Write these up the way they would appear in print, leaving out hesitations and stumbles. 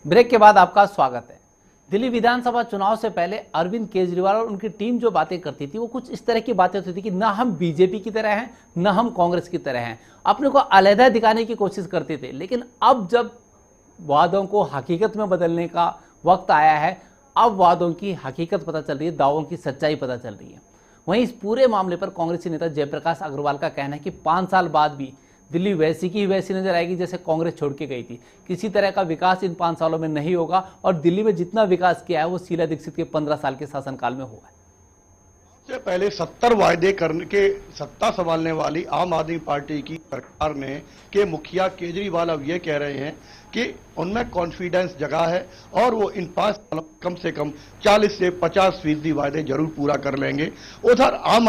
Break के बाद आपका स्वागत है। दिल्ली विधानसभा चुनाव से पहले अरविंद केजरीवाल और उनकी टीम जो बातें करती थी वो कुछ इस तरह की बातें होती थी कि ना हम बीजेपी की तरह हैं ना हम कांग्रेस की तरह हैं, अपने को अलहदा दिखाने की कोशिश करते थे। लेकिन अब जब वादों को हकीकत में बदलने का वक्त आया है, अब वादों की हकीकत पता चल रही है, दावों की सच्चाई पता चल रही है। वहीं इस पूरे मामले पर कांग्रेसी नेता जयप्रकाश अग्रवाल का कहना है कि 5 साल बाद भी दिल्ली वैसी की वैसी नजर आएगी जैसे कांग्रेस छोड़ के गई थी। किसी तरह का विकास इन 5 सालों में नहीं होगा और दिल्ली में जितना विकास किया है वो शीला दीक्षित के 15 साल के शासनकाल में हुआ है। से पहले 70 वायदे करने के सत्ता संभालने वाली आम आदमी पार्टी की सरकार में के मुखिया केजरीवाल अब ये कह रहे हैं कि उनमें कॉन्फिडेंस जगा है और वो इन 5 सालों कम से कम 40 से 50% वायदे जरूर पूरा कर लेंगे। उधर आम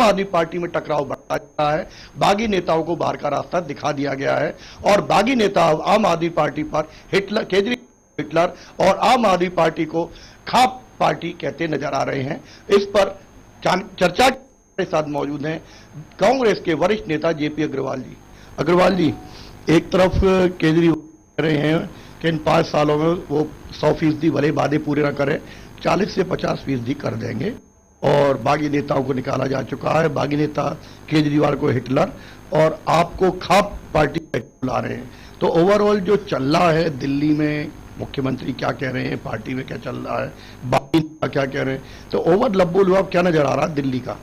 आदमी पार्टी में टकराव बढ़ता जा रहा है। बागी नेताओं को बाहर का रास्ता दिखा दिया गया है और बागी नेता आम आदमी पार्टी पर हिटलर और आम आदमी पार्टी को खाप पार्टी कहते नजर आ रहे हैं। इस पर चर्चा के साथ मौजूद हैं कांग्रेस के वरिष्ठ नेता जेपी अग्रवाल जी, एक तरफ केजरीवाल कह रहे हैं कि इन 5 सालों में वो 100% भले वादे पूरे न करें, 40 से 50% कर देंगे और बागी नेताओं को निकाला जा चुका है। बागी नेता केजरीवाल को हिटलर और आपको खाप पार्टी बुला रहे हैं। तो ओवरऑल जो चल रहा है दिल्ली में, मुख्यमंत्री क्या कह रहे हैं, पार्टी में क्या चल रहा है, बाकी क्या कह रहे हैं, तो ओवर लब्बो लुआब क्या नजर आ रहा है दिल्ली का?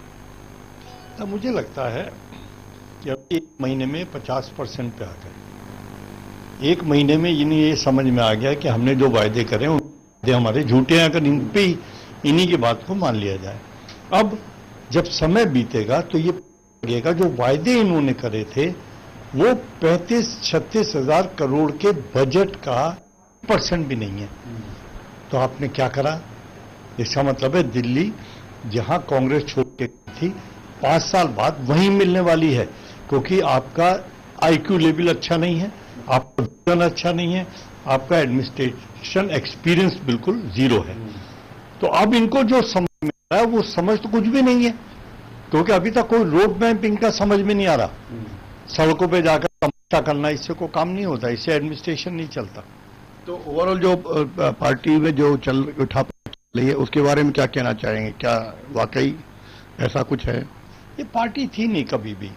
तो मुझे लगता है कि अब 1 महीने में 50% पे आ गए। 1 महीने में इन्हें ये समझ में आ गया कि हमने जो वायदे करे वायदे हमारे झूठे हैं, अगर इन पे इन्हीं की बात को मान लिया जाए। अब जब समय बीतेगा तो ये लगेगा जो वायदे इन्होंने करे थे वो 35-36 हजार करोड़ के बजट का % भी नहीं है। तो आपने क्या करा? इसका मतलब है दिल्ली जहां कांग्रेस छोड़ के थी 5 साल बाद वहीं मिलने वाली है, क्योंकि आपका IQ लेवल अच्छा नहीं है, आपका विजन अच्छा नहीं है, आपका एडमिनिस्ट्रेशन एक्सपीरियंस बिल्कुल जीरो है। तो अब इनको जो समझ में आ रहा है वो समझ तो कुछ भी नहीं है, क्योंकि अभी तक कोई रोड मैप इनका समझ में नहीं आ रहा। सड़कों पे जाकर तमाशा करना, इससे कोई काम नहीं होता, इससे एडमिनिस्ट्रेशन नहीं चलता। तो ओवरऑल जो पार्टी में जो उठा रही है उसके बारे में क्या कहना चाहेंगे? क्या वाकई ऐसा कुछ है? ये पार्टी थी नहीं कभी भी।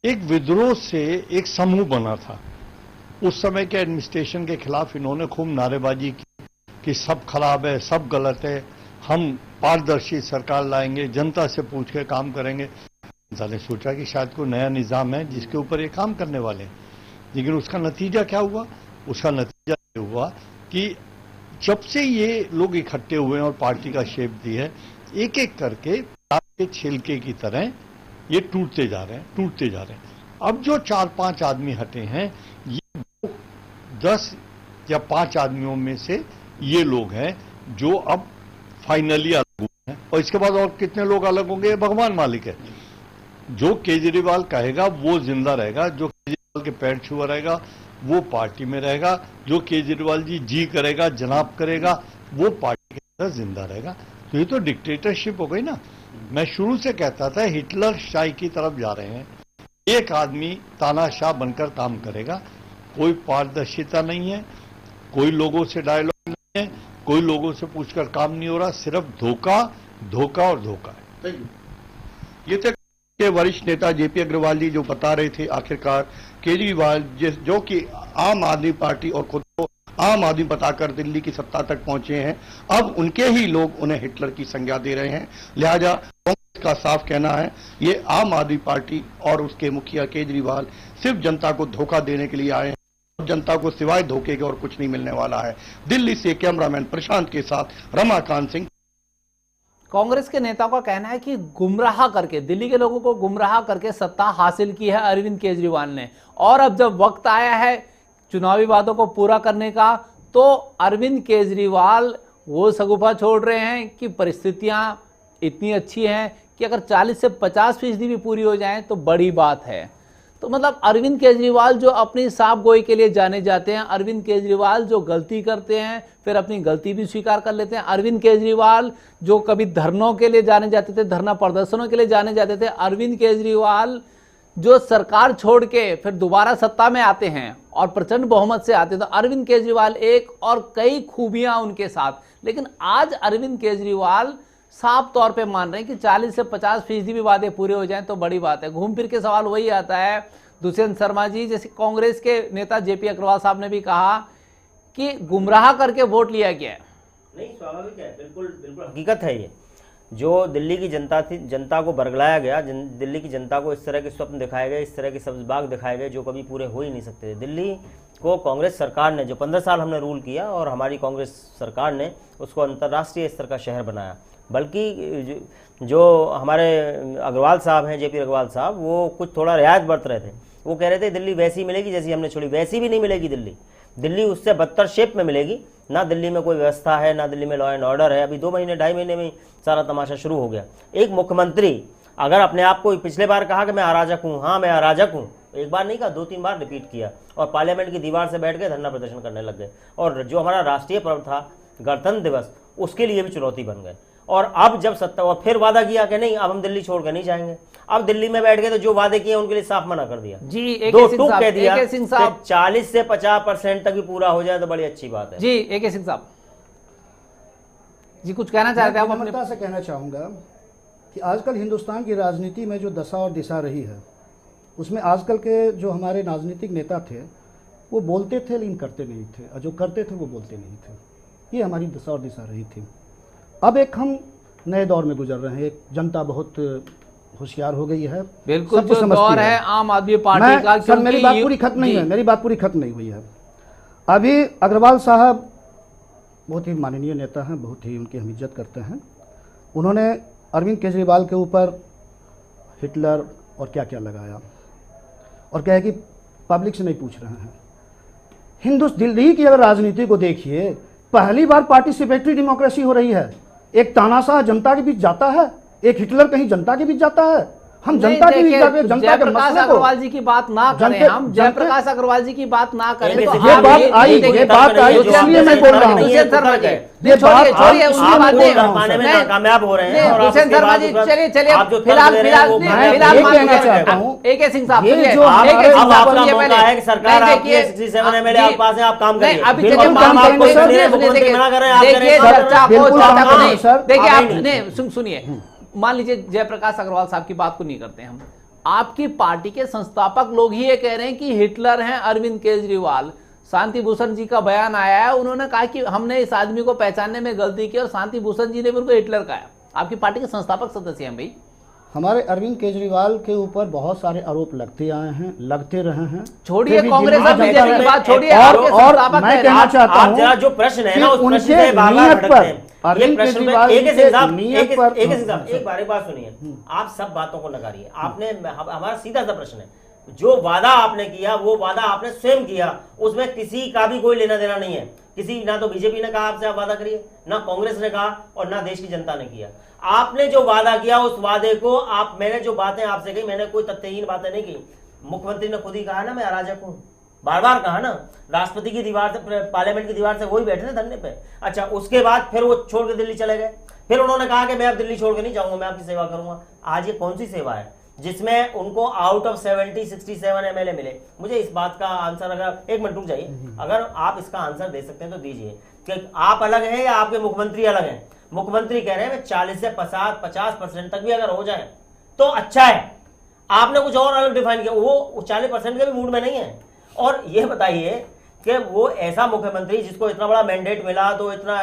एक विद्रोह से एक समूह बना था। उस समय के एडमिनिस्ट्रेशन के खिलाफ इन्होंने खूब नारेबाजी की कि सब खराब है, सब गलत है, हम पारदर्शी सरकार लाएंगे, जनता से पूछ के काम करेंगे। जनता ने सोचा कि शायद कोई नया निजाम है जिसके ऊपर ये काम करने वाले हैं। लेकिन उसका नतीजा क्या हुआ? उसका नतीजा ये हुआ कि जब से ये लोग इकट्ठे हुए हैं और पार्टी का शेप दी है, एक एक करके के छिलके की तरह ये टूटते जा रहे हैं। अब जो 4-5 आदमी हटे हैं, ये 10 या 5 आदमियों में से ये लोग हैं जो अब फाइनली अलग हुए हैं। और इसके बाद और कितने लोग अलग होंगे भगवान मालिक है। जो केजरीवाल कहेगा वो जिंदा रहेगा, जो केजरीवाल के पैर छुआ रहेगा वो पार्टी में रहेगा, जो केजरीवाल जी करेगा, जनाब करेगा, वो पार्टी के अंदर जिंदा रहेगा। तो ये तो डिक्टेटरशिप हो गई ना। मैं शुरू से कहता था हिटलर शाही की तरफ जा रहे हैं। एक आदमी तानाशाह बनकर काम करेगा, कोई पारदर्शिता नहीं है, कोई लोगों से डायलॉग नहीं है, कोई लोगों से पूछकर काम नहीं हो रहा, सिर्फ धोखा और धोखा है। ये थे के वरिष्ठ नेता जेपी अग्रवाल जी जो बता रहे थे आखिरकार केजरीवाल जो कि आम आदमी पार्टी और खुद को आम आदमी बताकर दिल्ली की सत्ता तक पहुंचे हैं, अब उनके ही लोग उन्हें हिटलर की संज्ञा दे रहे हैं। लिहाजा कांग्रेस का साफ कहना है ये आम आदमी पार्टी और उसके मुखिया केजरीवाल सिर्फ जनता को धोखा देने के लिए आए हैं। जनता को सिवाय धोखे के और कुछ नहीं मिलने वाला है। दिल्ली से कैमरामैन प्रशांत के साथ रमाकांत सिंह। कांग्रेस के नेताओं का कहना है कि गुमराह करके, दिल्ली के लोगों को गुमराह करके सत्ता हासिल की है अरविंद केजरीवाल ने, और अब जब वक्त आया है चुनावी वादों को पूरा करने का तो अरविंद केजरीवाल वो शगुफा छोड़ रहे हैं कि परिस्थितियां इतनी अच्छी हैं कि अगर 40 से 50% भी पूरी हो जाएं तो बड़ी बात है। तो मतलब अरविंद केजरीवाल जो अपनी साफ गोई के लिए जाने जाते हैं, अरविंद केजरीवाल जो गलती करते हैं फिर अपनी गलती भी स्वीकार कर लेते हैं, अरविंद केजरीवाल जो कभी धरनों के लिए जाने जाते थे, धरना प्रदर्शनों के लिए जाने जाते थे, अरविंद केजरीवाल जो सरकार छोड़ के फिर दोबारा सत्ता में आते हैं और प्रचंड बहुमत से आते हैं, तो अरविंद केजरीवाल एक और कई खूबियां उनके साथ। लेकिन आज अरविंद केजरीवाल साफ तौर पे मान रहे हैं कि 40 से 50% भी वादे पूरे हो जाएं तो बड़ी बात है। घूम फिर के सवाल वही आता है, दुष्यंत शर्मा जी जैसे कांग्रेस के नेता जेपी अग्रवाल साहब ने भी कहा कि गुमराह करके वोट लिया गया है। नहीं, स्वाभाविक है, बिल्कुल बिल्कुल हकीकत है। ये जो दिल्ली की जनता थी, जनता को बरगलाया गया, दिल्ली की जनता को इस तरह के स्वप्न दिखाए गए, इस तरह के सब्ज बाग दिखाए गए जो कभी पूरे हो ही नहीं सकते थे। दिल्ली को कांग्रेस सरकार ने, जो 15 साल हमने रूल किया और हमारी कांग्रेस सरकार ने उसको अंतर्राष्ट्रीय स्तर का शहर बनाया। बल्कि जो हमारे अग्रवाल साहब हैं, जेपी अग्रवाल साहब, वो कुछ थोड़ा रियायत बरत रहे थे। वो कह रहे थे दिल्ली वैसी मिलेगी जैसी हमने छोड़ी। वैसी भी नहीं मिलेगी दिल्ली उससे बदतर शेप में मिलेगी। ना दिल्ली में कोई व्यवस्था है, ना दिल्ली में लॉ एंड ऑर्डर है। अभी 2 महीने 2.5 महीने में सारा तमाशा शुरू हो गया। एक मुख्यमंत्री अगर अपने आप को, पिछले बार कहा कि मैं अराजक हूँ, हाँ मैं अराजक हूँ, एक बार नहीं कहा, 2-3 बार रिपीट किया और पार्लियामेंट की दीवार से बैठ के धरना प्रदर्शन करने लग गए। और जो हमारा राष्ट्रीय पर्व था गणतंत्र दिवस, उसके लिए भी चुनौती बन गए। और अब जब सत्ता, और फिर वादा किया कि नहीं अब हम दिल्ली छोड़ कर नहीं जाएंगे। अब दिल्ली में बैठ गए तो जो वादे किए उनके लिए साफ मना कर दिया जी। दो टूक कह दिया कि 40 से 50% तक भी पूरा हो जाए तो बड़ी अच्छी बात है। जी AK सिंह साहब जी कुछ कहना चाहते हैं आप? अपने से कहना चाहूंगा कि आजकल हिंदुस्तान की राजनीति में जो दशा और दिशा रही है, उसमें आजकल के जो हमारे राजनीतिक नेता थे वो बोलते थे लेकिन करते नहीं थे, और जो करते थे वो बोलते नहीं थे। ये हमारी दशा और दिशा रही थी। अब एक हम नए दौर में गुजर रहे हैं। एक जनता बहुत होशियार हो गई है, बिल्कुल जो दौर है आम आदमी पार्टी का। सर मेरी बात पूरी खत्म नहीं है, मेरी बात पूरी खत्म नहीं हुई है। अभी अग्रवाल साहब बहुत ही माननीय नेता हैं, बहुत ही उनकी हम इज्जत करते हैं। उन्होंने अरविंद केजरीवाल के ऊपर हिटलर और क्या क्या लगाया और कहे कि पब्लिक से नहीं पूछ रहे हैं। दिल्ली की अगर राजनीति को देखिए, पहली बार पार्टिसिपेटरी डेमोक्रेसी हो रही है। एक तानाशाह जनता के बीच जाता है, एक हिटलर कहीं जनता के बीच जाता है। हम जनता के बीच जाके जनता के जयप्रकाश मसले को, अग्रवाल जी की बात ना करें, हम जयप्रकाश अग्रवाल जी की बात ना करें तो ये बात आई, इसलिए मैं बोल रहा हूँ। दुष्यंत शर्मा जी ये बात छोड़िए उसकी बातें पाने में नाकामयाब हो रहे हैं। दुष्यंत शर्मा जी चलिए फिलहाल कहना चाहता हूँ AK सिंह साहब ये जो अब आपका मौका है कि सरकार आपकी 67 MLA आपके पास है, आप काम करिए। अभी देखिए आप सुनिए, मान लीजिए जयप्रकाश अग्रवाल साहब की बात को नहीं करते हम, आपकी पार्टी के संस्थापक लोग ही ये कह रहे हैं कि हिटलर हैं अरविंद केजरीवाल। शांति भूषण जी का बयान आया है, उन्होंने कहा कि हमने इस आदमी को पहचानने में गलती की और शांति भूषण जी ने भी उनको हिटलर कहा। आपकी पार्टी के संस्थापक सदस्य हैं भाई। हमारे अरविंद केजरीवाल के ऊपर बहुत सारे आरोप लगते आए हैं, लगते रहे हैं। छोड़िए कांग्रेस और बीजेपी की बात छोड़िए, और मैं कहना चाहता हूं जो प्रश्न है ना उस प्रश्न उनके पे बार-बार नीयत पर, ये प्रश्न एक बात सुनिए, हम्म। आप सब बातों को नकारिए। आपने, हमारा सीधा सा प्रश्न है, जो वादा आपने किया वो वादा आपने स्वयं किया, उसमें किसी का भी कोई लेना देना नहीं है। किसी, ना तो बीजेपी ने कहा आपसे आप वादा करिए, ना कांग्रेस ने कहा और ना देश की जनता ने किया। आपने जो वादा किया उस वादे को आप, मैंने जो बातें आपसे कही, मैंने कोई तथ्यहीन बातें नहीं की। मुख्यमंत्री ने खुद ही कहा ना मैं अराजक हूं, बार बार कहा ना। राष्ट्रपति की दीवार से, पार्लियामेंट की दीवार से वही बैठे थे धरने पे। अच्छा, उसके बाद फिर वो छोड़ के दिल्ली चले गए। फिर उन्होंने कहा कि मैं अब दिल्ली छोड़ के नहीं जाऊंगा, मैं आपकी सेवा करूंगा। आज ये कौन सी सेवा है जिसमें उनको आउट ऑफ 67 MLA मिले? मुझे इस बात का आंसर, अगर एक मिनट रुक जाइए, अगर आप इसका आंसर दे सकते हैं तो दीजिए कि आप अलग हैं या आपके मुख्यमंत्री अलग हैं। मुख्यमंत्री कह रहे हैं 40 से 50% तक भी अगर हो जाए तो अच्छा है। आपने कुछ और अलग डिफाइन किया, वो 40% के भी मूड में नहीं है। और ये बताइए कि वो ऐसा मुख्यमंत्री जिसको इतना बड़ा मैंडेट मिला, तो इतना,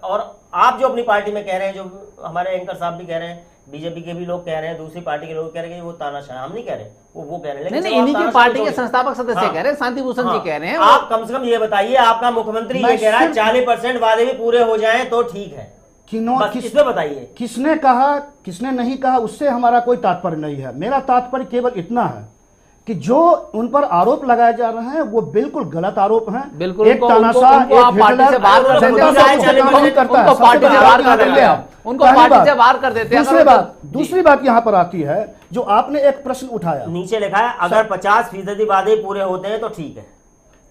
और आप जो अपनी पार्टी में कह रहे हैं, जो हमारे एंकर साहब भी कह रहे हैं, बीजेपी के भी लोग कह रहे हैं, दूसरी पार्टी के लोग कह रहे हैं कि वो तानाशाह, हम नहीं कह रहे, वो कह रहे हैं। नहीं, इन्हीं की पार्टी के संस्थापक सदस्य कह रहे हैं, शांति भूषण जी कह रहे हैं। आप कम से कम ये बताइए, आपका मुख्यमंत्री ये कह रहा है 40% वादे भी पूरे हो जाए तो ठीक है, इसमें बताइए किसने कहा किसने नहीं कहा, उससे हमारा कोई तात्पर्य नहीं है। मेरा तात्पर्य केवल इतना है कि जो उन पर आरोप लगाए जा रहे हैं वो बिल्कुल गलत आरोप हैं। बिल्कुल, एक तानाशाह, एक हिटलर, पार्टी से बाहर कर देते हैं। दूसरी बात यहाँ पर आती है, जो आपने एक प्रश्न उठाया, नीचे लिखा है अगर 50% वादे पूरे होते हैं तो ठीक है,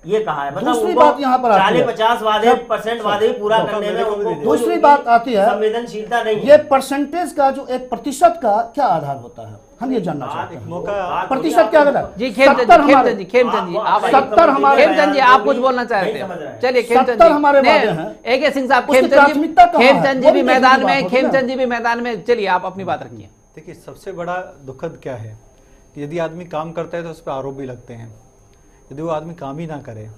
ये कहा है। मतलब दूसरी बात यहाँ पर आती है, 40-50% वादे पूरा करने में उनको दूसरी बात आती है, संवेदनशीलता नहीं। ये परसेंटेज का जो एक प्रतिशत का क्या आधार होता है? हम ये जानना चाहते हैं। मौका प्रतिशत क्या गलत? जी खेमचंद जी आप 70 हमारे, खेमचंद जी आप कुछ बोलना चाहते हैं? चलिए खेमचंद 70 हमारे वादे हैं। AK सिंह साहब, उसकी प्राथमिकता कहाँ है? खेमचंद जी वो भी भी मैदान देखने में, की बात होती है ना। खेमचंद जी भी मैदान में, चलिए आप अपनी बात रखिए। देखिए, सबसे बड़ा दुखद क्या है कि यदि आदमी काम करता है तो उस पर आरोप भी लगते हैं। यदि वो आदमी काम ही ना करे,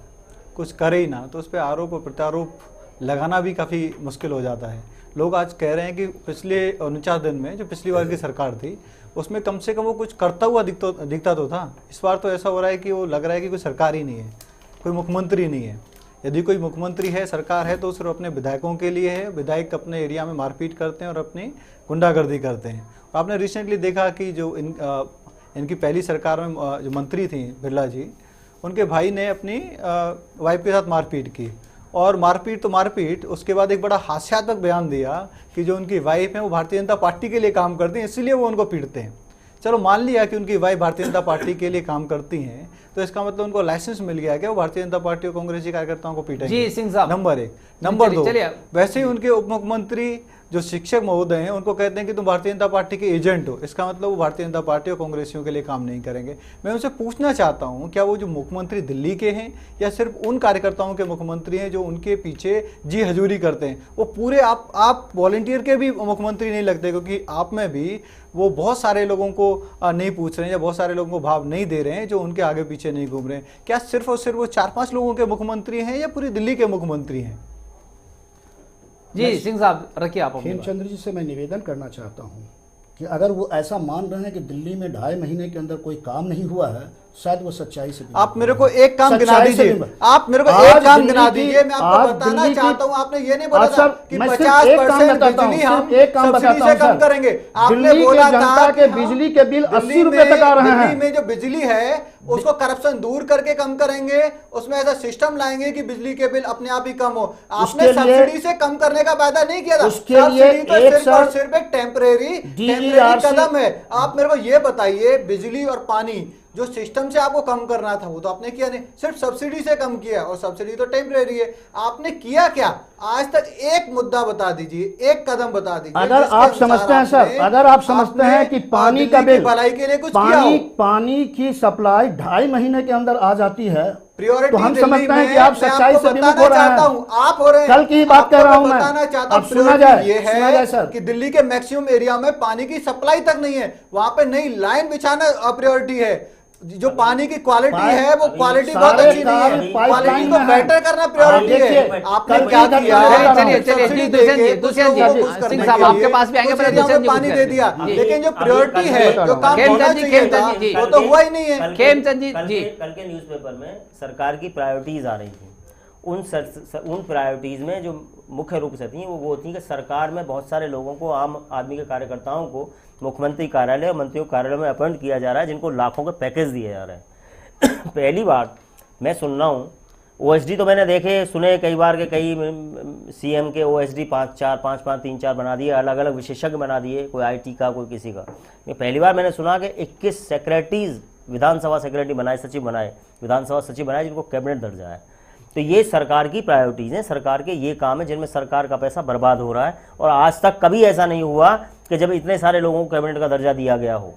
कुछ करे ही ना, तो उस पर आरोप और प्रत्यारोप लगाना भी काफ़ी मुश्किल हो जाता है। लोग आज कह रहे हैं कि पिछले 49 दिन में जो पिछली बार की सरकार थी उसमें कम से कम वो कुछ करता हुआ दिखता तो था। इस बार तो ऐसा हो रहा है कि वो लग रहा है कि कोई सरकार ही नहीं है, कोई मुख्यमंत्री नहीं है। यदि कोई मुख्यमंत्री है, सरकार है, तो सिर्फ अपने विधायकों के लिए है। विधायक अपने एरिया में मारपीट करते हैं और अपनी गुंडागर्दी करते हैं। आपने रिसेंटली देखा कि जो इनकी पहली सरकार में जो मंत्री थी बिरला जी, उनके भाई ने अपनी वाइफ के साथ मारपीट की, और मारपीट तो मारपीट, उसके बाद एक बड़ा हास्यात्मक बयान दिया कि जो उनकी वाइफ है वो भारतीय जनता पार्टी के लिए काम करती हैं, इसलिए वो उनको पीटते हैं। चलो मान लिया कि उनकी वाइफ भारतीय जनता पार्टी के लिए काम करती हैं, तो इसका मतलब उनको लाइसेंस मिल गया क्या वो भारतीय जनता पार्टी और कांग्रेसी कार्यकर्ताओं को पीटेंगे? जी सिंह साहब, नंबर 1। नंबर 2, चलिए वैसे ही उनके उप मुख्यमंत्री जो शिक्षक महोदय हैं उनको कहते हैं कि तुम भारतीय जनता पार्टी के एजेंट हो। इसका मतलब वो भारतीय जनता पार्टी और कांग्रेसियों के लिए काम नहीं करेंगे। मैं उनसे पूछना चाहता हूं, क्या वो जो मुख्यमंत्री दिल्ली के हैं या सिर्फ उन कार्यकर्ताओं के मुख्यमंत्री हैं जो उनके पीछे जी हजूरी करते हैं? वो पूरे आप वॉलंटियर के भी मुख्यमंत्री नहीं लगते, क्योंकि आप में भी वो बहुत सारे लोगों को नहीं पूछ रहे हैं या बहुत सारे लोगों को भाव नहीं दे रहे हैं जो उनके आगे पीछे नहीं घूम रहे हैं। क्या सिर्फ और सिर्फ वो 4-5 लोगों के मुख्यमंत्री हैं या पूरी दिल्ली के मुख्यमंत्री हैं? जी सिंह साहब रखिए आप अपनी बात। खेमचंद्र जी से मैं निवेदन करना चाहता हूं कि अगर वो ऐसा मान रहे हैं कि दिल्ली में 2.5 महीने के अंदर कोई काम नहीं हुआ है, शायद वो सच्चाई से आप मेरे को एक काम गिना दीजिए। आप मेरे को एक काम गिना दीजिए। मैं आपको बताना चाहता हूं, आपने ये नहीं बोला था कि 50% बिजली हम सब्सिडी से कम करेंगे। आपने बोला था कि बिजली के बिल 80 रुपए तक आ रहे हैं। दिल्ली में जो बिजली है उसको करप्शन दूर करके कम करेंगे, उसमें ऐसा सिस्टम लाएंगे कि बिजली के बिल अपने आप ही कम हो। आपने सब्सिडी से कम करने का वादा नहीं किया था। सब्सिडी तो सिर्फ और सिर्फ एक टेम्परेरी कदम है। आप मेरे को ये बताइए, बिजली और पानी जो सिस्टम से आपको कम करना था वो तो आपने किया नहीं, सिर्फ सब्सिडी से कम किया, और सब्सिडी तो टेम्परेरी है। आपने किया क्या आज तक? एक मुद्दा बता दीजिए, एक कदम बता दीजिए। अगर आप समझते हैं सर, अगर आप समझते हैं कि पानी का बिल, भलाई के लिए कुछ किया हो, पानी की सप्लाई 2.5 महीने के अंदर आ जाती है, प्रियोरिटी तो हम समझते हैं कि आप सच्चाई से विमुख हो रहे हैं। आप हो रहे हैं। कल की बात कह रहा हूं मैं। बताना चाहता हूं, सुना जाए, ये सुना जाए सर कि दिल्ली के मैक्सिमम एरिया में पानी की सप्लाई तक नहीं है, वहां पे नई लाइन बिछाना प्रियोरिटी है। जो पानी की क्वालिटी है वो क्वालिटी बहुत अच्छी नहीं है, क्वालिटी को बेटर करना प्रायोरिटी है। आपने क्या किया? सिंह साहब आपके पास भी आएंगे, पानी दे दिया, लेकिन जो प्रायोरिटी है, जो काम होना चाहिए था, वो तो हुआ ही नहीं है। खेमचंद जी, कल के न्यूज़पेपर में सरकार की प्रायोरिटीज आ रही थी। उन प्रायोरिटीज में जो मुख्य रूप से थी वो थी कि सरकार में बहुत सारे लोगों को, आम आदमी के कार्यकर्ताओं को मुख्यमंत्री कार्यालय और मंत्रियों कार्यालय में अपॉइंट किया जा रहा है, जिनको लाखों के पैकेज दिए जा रहे हैं। पहली बार मैं सुन रहा हूँ, OSD तो मैंने देखे सुने कई बार के, कई CM के OSD 5-4 3-4 बना दिए, अलग अलग विशेषज्ञ बना दिए, कोई IT का, कोई किसी का। पहली बार मैंने सुना कि 21 सेक्रेटरीज विधानसभा सेक्रेटरी बनाए, सचिव बनाए, विधानसभा सचिव बनाए, जिनको कैबिनेट दर्जा है। तो ये सरकार की प्रायोरिटीज हैं, सरकार के ये काम है जिनमें सरकार का पैसा बर्बाद हो रहा है। और आज तक कभी ऐसा नहीं हुआ कि जब इतने सारे लोगों को कैबिनेट का दर्जा दिया गया हो।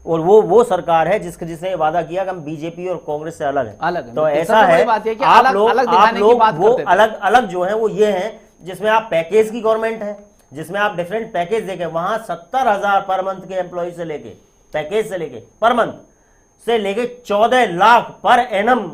और वो सरकार है जिसने वादा किया कि हम बीजेपी और कांग्रेस से अलग है। तो ऐसा है, आप लोग वो अलग जो है वो ये है जिसमें आप पैकेज की गवर्नमेंट है, जिसमें आप डिफरेंट पैकेज देके, वहां 70,000 पर मंथ के एम्प्लॉय से लेके, पैकेज से लेके, पर मंथ से लेके 14 लाख पर एनम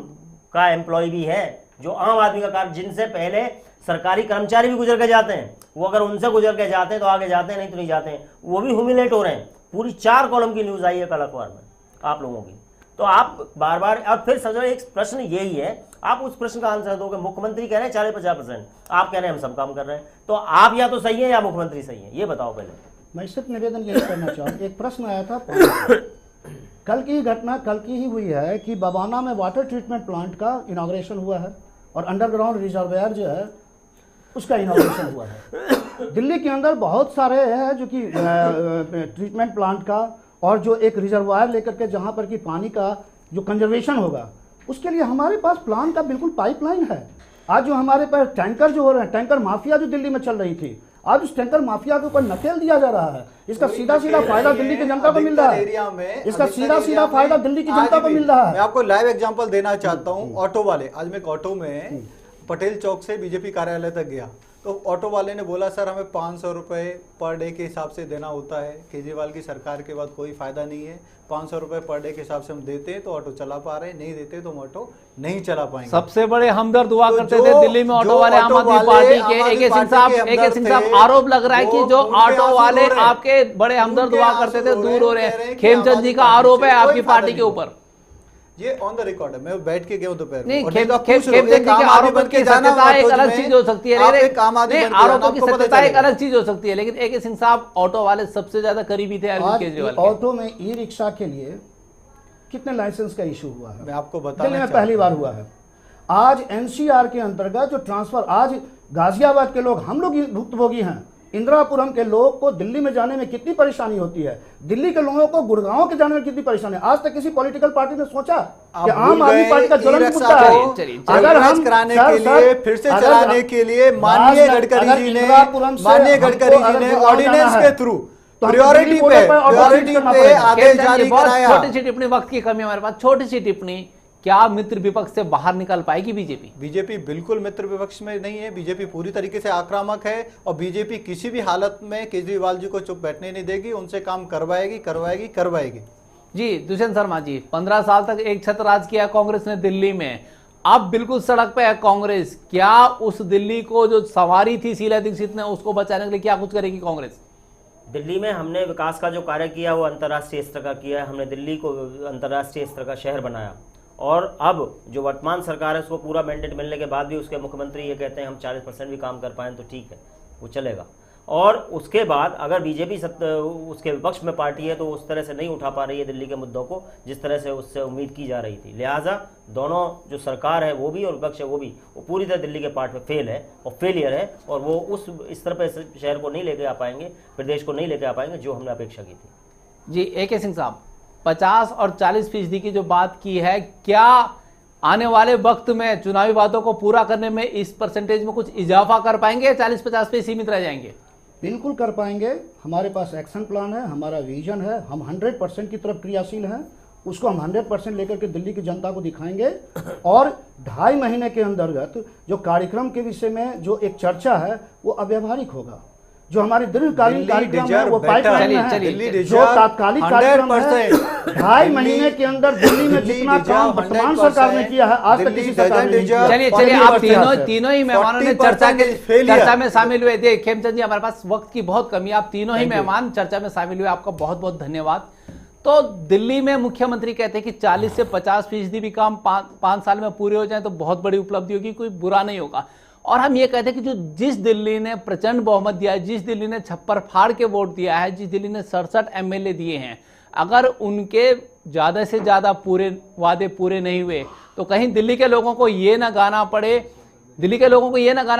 का एम्प्लॉय भी है, जो आम आदमी का कार्य, जिनसे पहले सरकारी कर्मचारी भी गुजर के जाते हैं। वो अगर उनसे गुजर के जाते हैं तो आगे जाते हैं, नहीं तो नहीं जाते हैं। वो भी ह्यूमिलेट हो रहे हैं। पूरी 4 कॉलम की न्यूज आई है कल अखबार में आप लोगों की। तो आप बार बार, और फिर समझो एक प्रश्न यही है, आप उस प्रश्न का आंसर दोगे। मुख्यमंत्री कह रहे हैं 40-50%, आप कह रहे हैं हम सब काम कर रहे हैं। तो आप या तो सही है या मुख्यमंत्री सही है, ये बताओ पहले। मैं सिर्फ निवेदन यही करना चाहूँ, एक प्रश्न आया था कल की घटना कल की ही हुई है कि बवाना में वाटर ट्रीटमेंट प्लांट का इनॉग्रेशन हुआ है और अंडरग्राउंड रिजर्वायर जो है उसका इनॉग्रेशन हुआ है। दिल्ली के अंदर बहुत सारे हैं जो कि ट्रीटमेंट प्लांट का, और जो एक रिजर्वायर लेकर के जहाँ पर कि पानी का जो कंजर्वेशन होगा, उसके लिए हमारे पास प्लान का बिल्कुल पाइपलाइन है। आज जो हमारे पास टैंकर जो हो रहे हैं, टैंकर माफिया जो दिल्ली में चल रही थी, आज उस टैंकर माफिया के ऊपर नकेल दिया जा रहा है। इसका सीधा सीधा फायदा दिल्ली की जनता को मिल रहा है। इसका सीधा सीधा फायदा दिल्ली की जनता को मिल रहा है। मैं आपको लाइव एग्जांपल देना चाहता हूं। ऑटो वाले, आज मैं एक ऑटो में पटेल चौक से बीजेपी कार्यालय तक गया, तो ऑटो वाले ने बोला सर हमें 500 रुपए पर डे के हिसाब से देना होता है, केजरीवाल की सरकार के बाद कोई फायदा नहीं है, 500 रुपए पर डे के हिसाब से हम देते हैं तो ऑटो चला पा रहे हैं, नहीं देते तो हम ऑटो नहीं चला पाएंगे। सबसे बड़े हमदर्द हुआ करते थे दिल्ली में ऑटो वाले आम आदमी पार्टी के। AK सिंह साहब, आरोप लग रहा है कि जो ऑटो वाले आपके बड़े हमदर्द हुआ करते थे दूर हो रहे हैं। खेमचंद जी का आरोप है आपकी पार्टी के ऊपर, ये ऑन द रिकॉर्ड है। मैं बैठ के गया हूं दोपहर नहीं, में। खेमचंद जी के आरोपों की सत्यता एक अलग चीज हो सकती है, आरोपों की सत्यता एक अलग चीज हो सकती है, लेकिन AK सिंह साहब ऑटो वाले सबसे ज्यादा करीबी थे अरविंद केजरीवाल के। ऑटो में ई रिक्शा के लिए कितने लाइसेंस का इशू हुआ है? मैं आपको दिल्ली में पहली बार हुआ है। आज NCR के अंतर्गत जो ट्रांसफर, आज गाजियाबाद के लोग, हम लोग भुक्तभोगी हैं। इंदिरापुरम के लोग को दिल्ली में जाने में कितनी परेशानी होती है, दिल्ली के लोगों को गुड़गांव के जाने में कितनी परेशानी है। आज तक किसी पॉलिटिकल पार्टी ने सोचा कि आम आदमी पार्टी का ज्वलंत मुद्दा है अगर हम कराने के लिए, फिर से चलाने के लिए माननीय गडकरी जी ने ऑर्डिनेंस के थ्रू प्रायोरिटी पे आदेश जारी कराया। छोटी सी टिप्पणी, वक्त की कमी हमारे पास, छोटी सी टिप्पणी, क्या मित्र विपक्ष से बाहर निकल पाएगी बीजेपी? बीजेपी बिल्कुल मित्र विपक्ष में नहीं है। बीजेपी पूरी तरीके से आक्रामक है और बीजेपी किसी भी हालत में केजरीवाल जी को चुप बैठने नहीं देगी, उनसे काम करवाएगी करवाएगी करवाएगी। जी दुष्यंत शर्मा जी, 15 साल तक एक छत्र राज किया कांग्रेस ने दिल्ली में, अब बिल्कुल सड़क पे है कांग्रेस। क्या उस दिल्ली को जो सवारी थी शीला दीक्षित ने, उसको बचाने के लिए क्या कुछ करेगी कांग्रेस? दिल्ली में हमने विकास का जो कार्य किया वो अंतर्राष्ट्रीय स्तर का किया है। हमने दिल्ली को अंतर्राष्ट्रीय स्तर का शहर बनाया, और अब जो वर्तमान सरकार है उसको पूरा मैंडेट मिलने के बाद भी उसके मुख्यमंत्री ये कहते हैं हम 40% भी काम कर पाएँ तो ठीक है, वो चलेगा। और उसके बाद अगर बीजेपी उसके विपक्ष में पार्टी है तो उस तरह से नहीं उठा पा रही है दिल्ली के मुद्दों को जिस तरह से उससे उम्मीद की जा रही थी। लिहाजा दोनों, जो सरकार है वो भी और विपक्ष है वो भी, वो पूरी तरह दिल्ली के पार्ट में फेल है और फेलियर है, और वो उस स्तर पर शहर को नहीं लेके आ पाएंगे, प्रदेश को नहीं लेके आ पाएंगे जो हमने अपेक्षा की थी। जी AK सिंह साहब, 50 और 40% की जो बात की है, क्या आने वाले वक्त में चुनावी वादों को पूरा करने में इस परसेंटेज में कुछ इजाफा कर पाएंगे, 40-50 पे सीमित रह जाएंगे? बिल्कुल कर पाएंगे। हमारे पास एक्शन प्लान है, हमारा विजन है, हम 100% की तरफ क्रियाशील हैं। उसको हम 100% लेकर के दिल्ली की जनता को दिखाएंगे, और 2.5 महीने के अंतर्गत जो कार्यक्रम के विषय में जो एक चर्चा है वो अव्यवहारिक होगा। जो हमारे दीर्घकालीन कार्यक्रम है वो पाइपलाइन में है, जो तात्कालिक कार्यक्रम है 2.5 महीने के अंदर दिल्ली में जितना काम वर्तमान सरकार ने किया है आज तक किसी सरकार ने नहीं किया। चलिए आप तीनों ही मेहमानों ने चर्चा में शामिल हुए। देखिए खेमचंद जी, हमारे पास वक्त की बहुत कमी, आप तीनों ही मेहमान चर्चा में शामिल हुए, आपका बहुत बहुत धन्यवाद। तो दिल्ली में मुख्यमंत्री कहते हैं कि 40 से 50% भी काम 5 साल में पूरे हो जाए तो बहुत बड़ी उपलब्धि होगी, कोई बुरा नहीं होगा। और हम ये कहते हैं कि जिस दिल्ली ने प्रचंड बहुमत दिया है, जिस दिल्ली ने छप्पर फाड़ के वोट दिया है, जिस दिल्ली ने 67 MLA दिए हैं, अगर उनके ज़्यादा से ज़्यादा वादे पूरे नहीं हुए तो कहीं दिल्ली के लोगों को ये ना गाना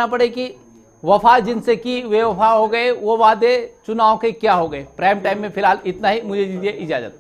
पड़े कि वफा जिनसे की वे वफा हो गए, वो वादे चुनाव के क्या हो गए। प्राइम टाइम में फिलहाल इतना ही, मुझे दीजिए इजाजत।